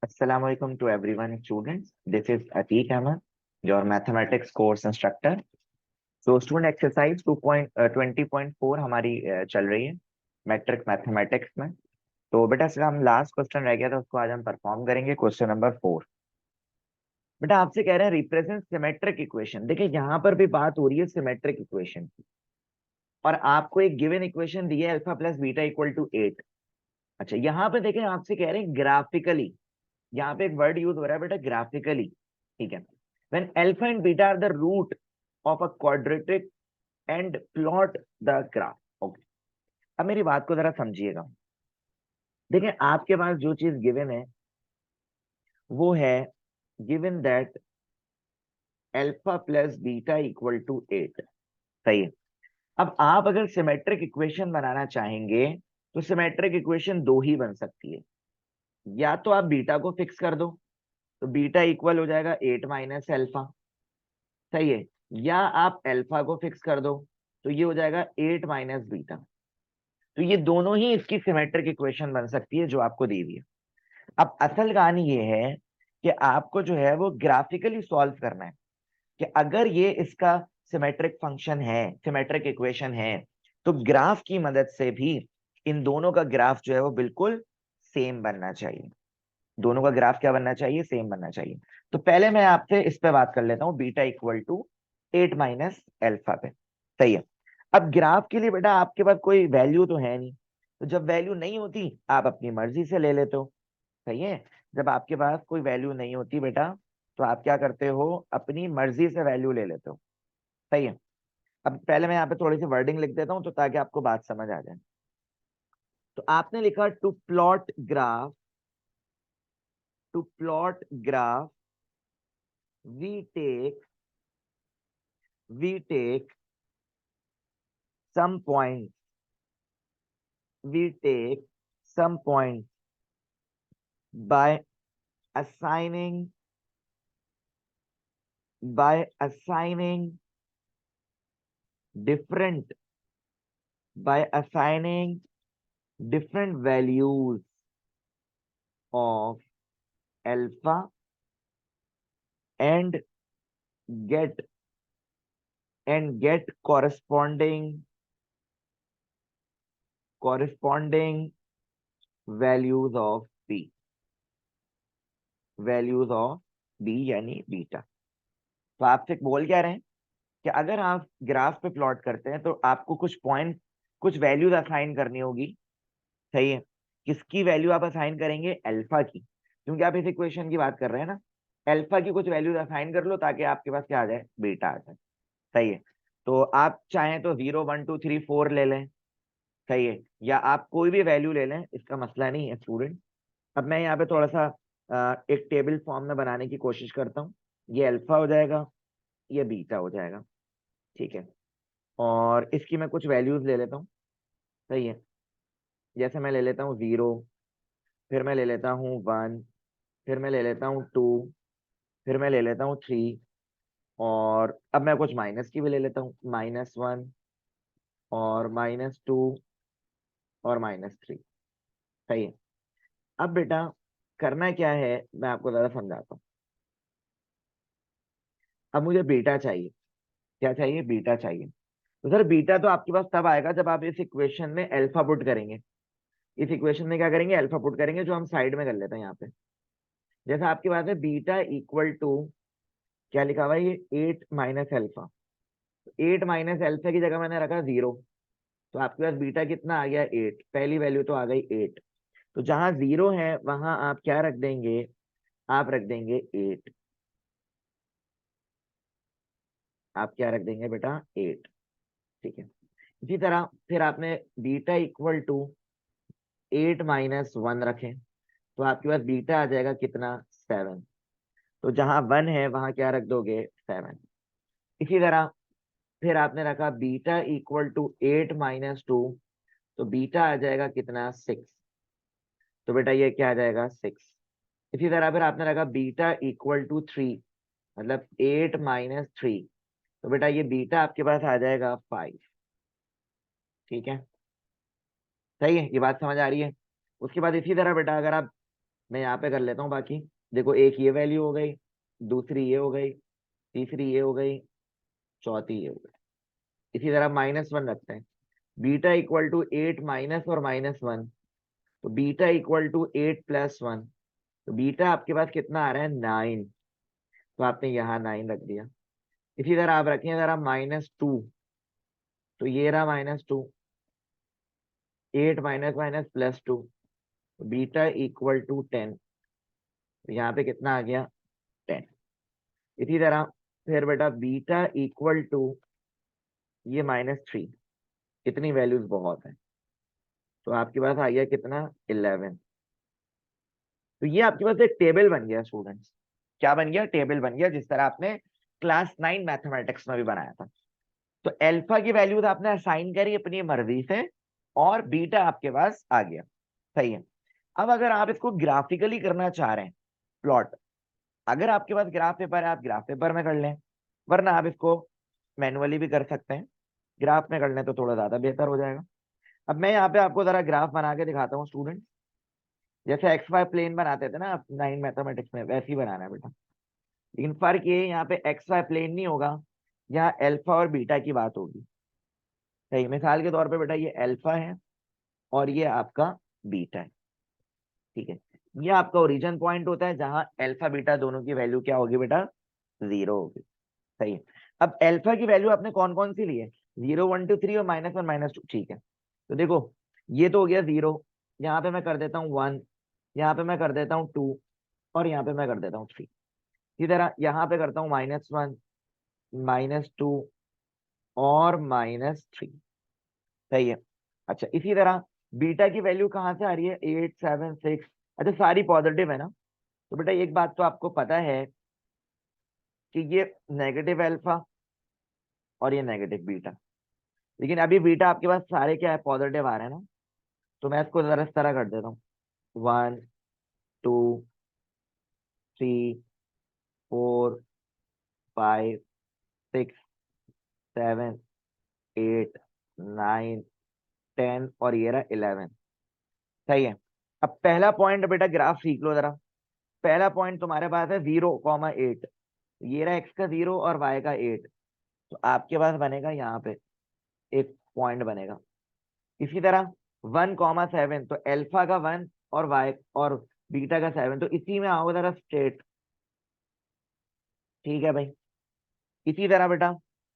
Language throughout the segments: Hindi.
Assalamualaikum to everyone, students. This is Atiq Ahmed, your mathematics course instructor. So, student exercise 20.4 हमारी चल रही है मैट्रिक मैथमेटिक्स में। तो बेटा सर हम लास्ट क्वेश्चन रह गया था, उसको आज हम परफॉर्म करेंगे। Question number 4। बेटा आपसे कह रहे हैं रिप्रेजेंट सिमेट्रिक इक्वेशन। देखिए यहाँ पर भी बात हो रही है सिमेट्रिक इक्वेशन की, और आपको एक गिवन इक्वेशन दी है alpha plus beta equal to 8। अच्छा यहाँ पे देखें, आपसे कह रहे हैं ग्राफिकली, यहाँ पे एक वर्ड यूज हो रहा है बेटा ग्राफिकली, ठीक है। When alpha and beta are the root of a quadratic and plot the graph. Okay, अब मेरी बात को जरा समझिएगा। देखिए आपके पास जो चीज गिवन है वो है given that alpha plus beta equal to 8, सही है। अब आप अगर सिमेट्रिक इक्वेशन बनाना चाहेंगे तो सिमेट्रिक इक्वेशन दो ही बन सकती है। या तो आप बीटा को फिक्स कर दो, तो बीटा इक्वल हो जाएगा 8 माइनस अल्फा, सही है। या आप अल्फा को फिक्स कर दो तो ये हो जाएगा 8 माइनस बीटा। तो ये दोनों ही इसकी सिमेट्रिक इक्वेशन बन सकती है जो आपको दी हुई है। अब असल कहानी ये है कि आपको जो है वो ग्राफिकली सॉल्व करना है कि अगर ये इसका सिमेट्रिक फंक्शन है, सिमेट्रिक इक्वेशन है, तो ग्राफ की मदद से भी इन दोनों का ग्राफ जो है वो बिल्कुल सेम बनना चाहिए। दोनों का ग्राफ क्या बनना चाहिए? सेम बनना चाहिए। तो पहले मैं आपसे इस पे बात कर लेता हूँ, beta equal to 8 minus alpha पे, सही है। अब ग्राफ के लिए बेटा आपके पास कोई वैल्यू तो है नहीं, तो जब वैल्यू नहीं होती आप अपनी मर्जी से ले लेते हो, सही है। जब आपके पास कोई वैल्यू नहीं होती बेटा, तो आप क्या करते हो? अपनी मर्जी से वैल्यू ले लेते हो, सही है। अब पहले मैं यहाँ पे थोड़ी सी वर्डिंग लिख देता हूँ तो ताकि आपको बात समझ आ जाए। तो आपने लिखा to plot graph, to plot graph we take we take some points, we take some points by assigning by assigning different by assigning different values of alpha and get get corresponding values of b, values of b यानी बीटा। तो आपसे बोल क्या रहे हैं कि अगर आप ग्राफ पे प्लॉट करते हैं तो आपको कुछ पॉइंट, कुछ वैल्यूज असाइन करनी होगी, सही है। किसकी वैल्यू आप असाइन करेंगे? अल्फा की, क्योंकि आप इस इक्वेशन की बात कर रहे हैं ना। अल्फा की कुछ वैल्यूज असाइन कर लो ताकि आपके पास क्या आ जाए? बीटा आ जाए, सही है। तो आप चाहें तो 0 1 2 3 4 ले लें, सही है, या आप कोई भी वैल्यू ले लें, इसका मसला नहीं है स्टूडेंट। अब मैं यहाँ पे थोड़ा सा एक टेबल फॉर्म में बनाने की कोशिश करता हूँ। ये अल्फा हो जाएगा, ये बीटा हो जाएगा, ठीक है। और इसकी मैं कुछ वैल्यूज ले लेता हूँ, सही है। जैसे मैं ले लेता हूँ 0, फिर मैं ले लेता हूँ 1, फिर मैं ले लेता हूँ 2, फिर मैं ले लेता हूँ 3, और अब मैं कुछ माइनस की भी ले लेता हूँ, -1 और -2 और -3, सही है। अब बेटा करना क्या है मैं आपको जरा समझाता हूँ। अब मुझे बीटा चाहिए। क्या चाहिए? बीटा चाहिए। तो सर बीटा तो आपके पास तब आएगा जब आप इस इक्वेशन में अल्फा पुट करेंगे। इस इक्वेशन में क्या करेंगे? अल्फा पुट करेंगे, जो हम साइड में कर लेते हैं यहाँ पे। जैसा आपके पास है बीटा इक्वल टू, क्या लिखा हुआ है? ये 8 माइनस अल्फा। 8 माइनस अल्फा की जगह मैंने रखा 0, तो आपके पास बीटा कितना आ गया? 8। पहली वैल्यू तो आ गई 8। तो जहां 0 है वहां आप क्या रख देंगे? आप रख देंगे 8। आप क्या रख देंगे बेटा? 8, ठीक है। इसी तरह फिर आपने बीटा इक्वल टू 8 माइनस 1 रखें, तो आपके पास बीटा आ जाएगा कितना? 7। तो जहां 1 है वहां क्या रख दोगे? 7। इसी तरह फिर आपने रखा बीटा इक्वल टू 8 - 2, तो बीटा आ जाएगा कितना? 6। तो बेटा ये क्या आ जाएगा? 6। इसी तरह फिर आपने रखा बीटा इक्वल टू 3, मतलब 8 - 3, तो बेटा ये बीटा आपके पास आ जाएगा 5, ठीक है। सही है, ये बात समझ आ रही है? उसके बाद इसी तरह बेटा अगर आप मैं यहाँ पे कर लेता हूँ बाकी। देखो, एक ये वैल्यू हो गई, दूसरी ये हो गई, तीसरी ये हो गई, चौथी ये हो गई। इसी तरह -1 रखते हैं। बीटा इक्वल टू 8 माइनस और -1, तो बीटा इक्वल टू 8 + 1, तो बीटा आपके पास कितना आ रहा है 9, तो आपने यहाँ 9 रख दिया। इसी तरह आप रखें जरा -2, तो ये रहा -2, 8 minus minus +2, beta equal to 10, तो यहाँ पे कितना आ गया 10। इसी तरह फिर बेटा बीटा इक्वल टू ये -3, इतनी वैल्यूज बहुत है, तो आपके पास आ गया कितना 11। तो ये आपके पास एक टेबल बन गया स्टूडेंट्स। क्या बन गया? टेबल बन गया, जिस तरह आपने क्लास 9 मैथमेटिक्स में भी बनाया था। तो अल्फा की वैल्यूज आपने असाइन करी अपनी मर्जी से, और बीटा आपके पास आ गया। सही है। अब अगर आप इसको ग्राफिकली करना चाह रहे हैं, प्लॉट, अगर आपके पास ग्राफ पेपर है आप ग्राफ पेपर में कर लें, वरना आप इसको मैनुअली भी कर सकते हैं। ग्राफ में कर लें तो थोड़ा ज्यादा बेहतर हो जाएगा। अब मैं यहाँ पे आपको जरा ग्राफ बना के दिखाता हूँ स्टूडेंट। जैसे एक्स वाई प्लेन बनाते थे ना आप 9 मैथमेटिक्स में, वैसे ही बनाना है बेटा। लेकिन फर्क ये है, यहाँ पे एक्स वाई प्लेन नहीं होगा, यहाँ अल्फा और बीटा की बात होगी। सही, मिसाल के तौर पे बेटा ये अल्फा है और ये आपका बीटा है। ठीक है, ये आपका ओरिजिन पॉइंट होता है जहां अल्फा बीटा दोनों की वैल्यू क्या होगी बेटा, 0 होगी। सही है। अब अल्फा की वैल्यू आपने कौन कौन सी ली है, 0 1 2 3 और -1 -2। ठीक है, तो देखो ये तो हो गया 0, यहाँ पे मैं कर देता हूँ 1, यहाँ पे मैं कर देता हूँ 2, और यहाँ पे मैं कर देता हूँ 3। इसी तरह यहाँ पे करता हूँ -1 -2 और -3। सही है। अच्छा, इसी तरह बीटा की वैल्यू कहाँ से आ रही है, 8 7 6। अच्छा, सारी पॉजिटिव है ना, तो बेटा एक बात तो आपको पता है कि ये नेगेटिव अल्फा और ये नेगेटिव बीटा। लेकिन अभी बीटा आपके पास सारे क्या है, पॉजिटिव आ रहे हैं ना, तो मैं इसको जरा इस तरह कर देता हूँ, 1 2 3 4 5 6 7 8 9 10 और ये रहा 11। सही है। अब पहला पॉइंट बेटा ग्राफ सीख लो जरा। पहला पॉइंट तुम्हारे पास है 0,8, ये रहा एक्स का 0 और वाई का 8, तो आपके पास बनेगा यहाँ पे एक पॉइंट बनेगा। इसी तरह 1,7, तो अल्फा का 1 और वाई और बीटा का 7, तो इसी में आओगे जरा स्ट्रेट। ठीक है भाई। इसी तरह बेटा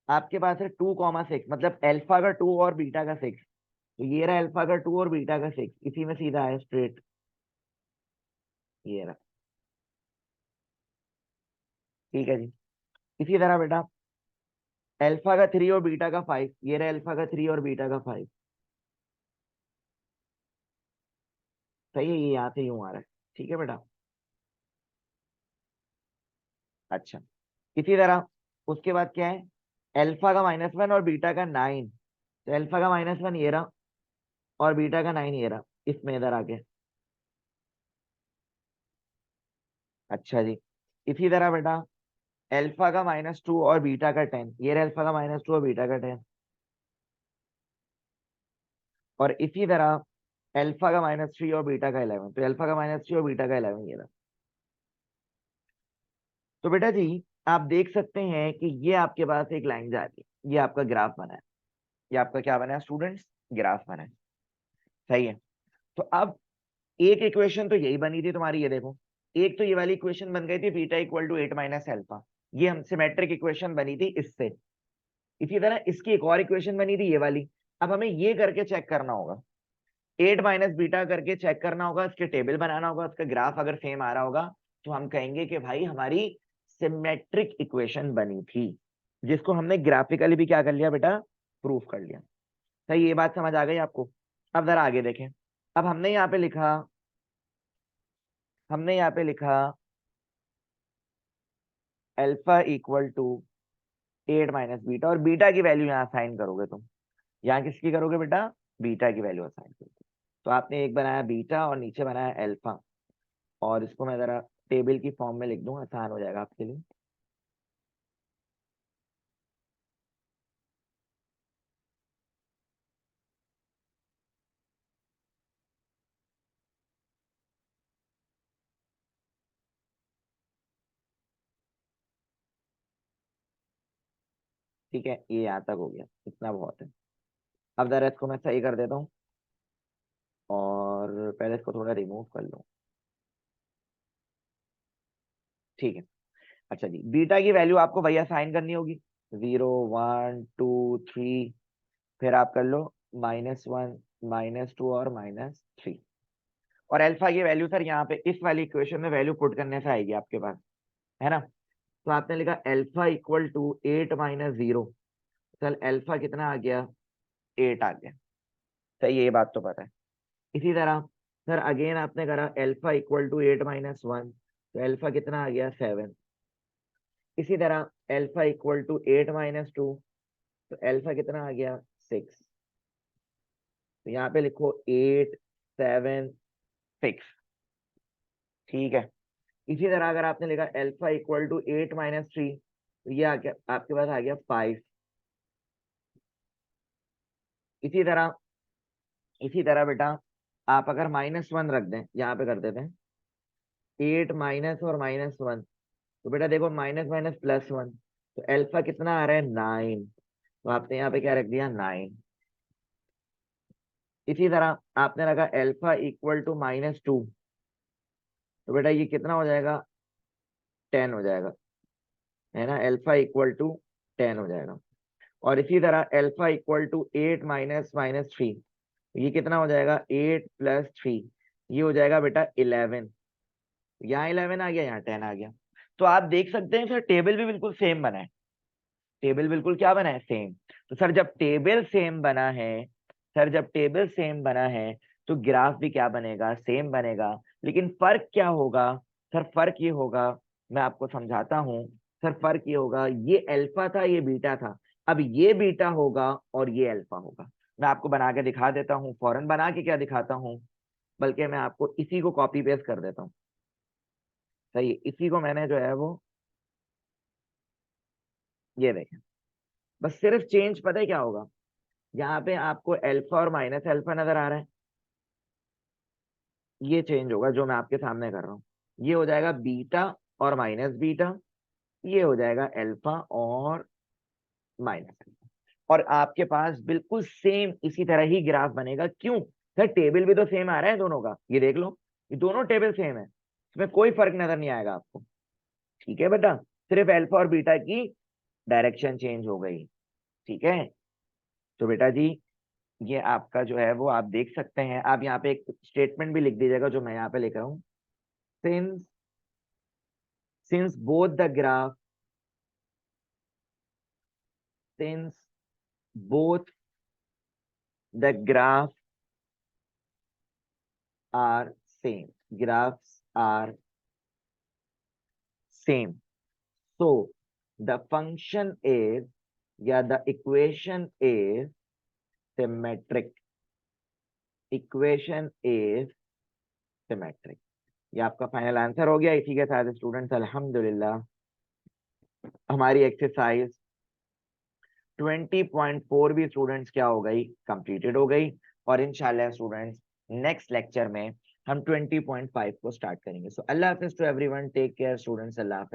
आपके पास है 2,6, मतलब अल्फा का 2 और बीटा का 6, तो ये रहा अल्फा का 2 और बीटा का 6, इसी में सीधा है स्ट्रेट, ये रहा। ठीक है जी। इसी तरह बेटा अल्फा का 3 और बीटा का 5, ये रहा अल्फा का 3 और बीटा का 5। सही है, ये यहाँ से यूं आ रहा है। ठीक है बेटा। अच्छा, इसी तरह उसके बाद क्या है, अल्फा का -1 और बीटा का 9, तो अल्फा का -1 ये रहा और बीटा का 9 ये रहा, इसमें इधर आके। अच्छा जी। इसी तरह बेटा अल्फा का -2 और बीटा का 10, ये रहा अल्फा का -2 और बीटा का 10। और इसी तरह अल्फा का -3 और बीटा का 11, तो अल्फा का -3 और बीटा का 11 ये रहा। तो बेटा जी आप देख सकते हैं कि ये आपके पास एक लाइन जा रही है, ये आपका ग्राफ बना है। ये आपका क्या बना है स्टूडेंट्स, ग्राफ बना है। सही है। तो अब एक इक्वेशन तो यही बनी थी तुम्हारी, ये देखो। एक तो ये वाली इक्वेशन बन गई थी beta equal to 8 minus alpha, ये हम सिमेट्रिक इक्वेशन बनी थी इससे। इसी तरह इसकी एक और इक्वेशन बनी थी ये वाली। अब हमें ये करके चेक करना होगा, 8 माइनस बीटा करके चेक करना होगा, इसके टेबल बनाना होगा, उसका ग्राफ अगर सेम आ रहा होगा तो हम कहेंगे कि भाई हमारी सिमेट्रिक इक्वेशन बनी थी, जिसको हमने ग्राफिकली भी क्या कर लिया बेटा, प्रूफ कर लिया। सही, ये बात समझ आ गई आपको? अब जरा आगे देखें। अब हमने यहाँ पे लिखा alpha equal to 8 minus beta, और बीटा की वैल्यू यहाँ साइन करोगे तुम। यहाँ किसकी करोगे बेटा, बीटा की वैल्यू असाइन करोगे। तो आपने एक बनाया बीटा और नीचे बनाया अल्फा, और इसको मैं जरा टेबल की फॉर्म में लिख दूं, आसान हो जाएगा आपके लिए। ठीक है, ये यहाँ तक हो गया, इतना बहुत है। अब जरा इसको मैं सही कर देता हूँ और पहले इसको थोड़ा रिमूव कर लूँ। ठीक है, अच्छा जी, बीटा की वैल्यू आपको भैया साइन करनी होगी, 0 1 2 3, फिर आप कर लो -1 -2 और -3। और अल्फा की वैल्यू सर यहाँ पे इस वाली इक्वेशन में वैल्यू पुट करने से आएगी आपके पास, है ना। तो आपने लिखा अल्फा इक्वल टू 8 -0, चल अल्फा कितना आ गया, 8 आ गया। सही है, ये बात तो पता है। इसी तरह सर अगेन आपने करा अल्फा इक्वल टू 8 -1, तो अल्फा कितना आ गया, 7। इसी तरह अल्फा इक्वल टू 8 -2, तो अल्फा कितना आ गया, 6। तो यहाँ पे लिखो 8 7 6। ठीक है, इसी तरह अगर आपने लिखा अल्फा इक्वल टू 8 -3, तो ये आ गया आपके पास, आ गया 5। इसी तरह बेटा आप अगर -1 रख दें, यहाँ पे कर देते हैं 8 माइनस और -1, तो बेटा देखो माइनस माइनस +1, तो अल्फा कितना आ रहा है, 9। तो आपने यहाँ पे क्या रख दिया, 9। इसी तरह आपने रखा अल्फा इक्वल टू -2, तो बेटा ये कितना हो जाएगा, 10 हो जाएगा, है ना। अल्फा इक्वल टू 10 हो जाएगा। और इसी तरह अल्फा इक्वल टू 8 -3, ये कितना हो जाएगा, 8 + 3, ये हो जाएगा बेटा 11। यहाँ 11 आ गया, यहाँ 10 आ गया। तो आप देख सकते हैं सर टेबल भी बिल्कुल सेम बना है, टेबल बिल्कुल क्या बना है, सेम। तो सर जब टेबल सेम बना है, सर जब टेबल सेम बना है तो ग्राफ भी क्या बनेगा, सेम बनेगा। लेकिन फर्क क्या होगा, सर फर्क ये होगा, मैं आपको समझाता हूँ। सर फर्क ये होगा, ये अल्फा था, ये बीटा था, अब ये बीटा होगा और ये अल्फा होगा। मैं आपको बना के दिखा देता हूँ, फौरन बना के क्या दिखाता हूँ, बल्कि मैं आपको इसी को कॉपी पेस्ट कर देता हूँ। सही है, इसी को मैंने जो है वो, ये देखें, बस सिर्फ चेंज पता है क्या होगा, यहाँ पे आपको अल्फा और माइनस अल्फा नजर आ रहा है, ये चेंज होगा जो मैं आपके सामने कर रहा हूँ। ये हो जाएगा बीटा और माइनस बीटा, ये हो जाएगा अल्फा और माइनस अल्फा। और आपके पास बिल्कुल सेम इसी तरह ही ग्राफ बनेगा। क्यों सर, टेबल भी तो सेम आ रहा है दोनों का, ये देख लो, ये दोनों टेबल सेम है, इसमें कोई फर्क नजर नहीं आएगा आपको। ठीक है बेटा, सिर्फ अल्फा और बीटा की डायरेक्शन चेंज हो गई। ठीक है, तो बेटा जी ये आपका जो है वो आप देख सकते हैं। आप यहाँ पे एक स्टेटमेंट भी लिख दीजिएगा जो मैं यहाँ पे लिख रहा हूँ, since since both the graph since both the graph are same, graphs are same, so the function is, या the equation is symmetric, equation is symmetric। ये आपका फाइनल आंसर हो गया। इसी के साथ स्टूडेंट्स अल्हम्दुलिल्लाह हमारी एक्सरसाइज 20.4 भी स्टूडेंट्स क्या हो गई, कंप्लीटेड हो गई। और इंशाल्लाह स्टूडेंट्स नेक्स्ट लेक्चर में हम 20.5 को स्टार्ट करेंगे। सो अल्लाह हाफिज to everyone, take care students, अल्लाह हाफिज।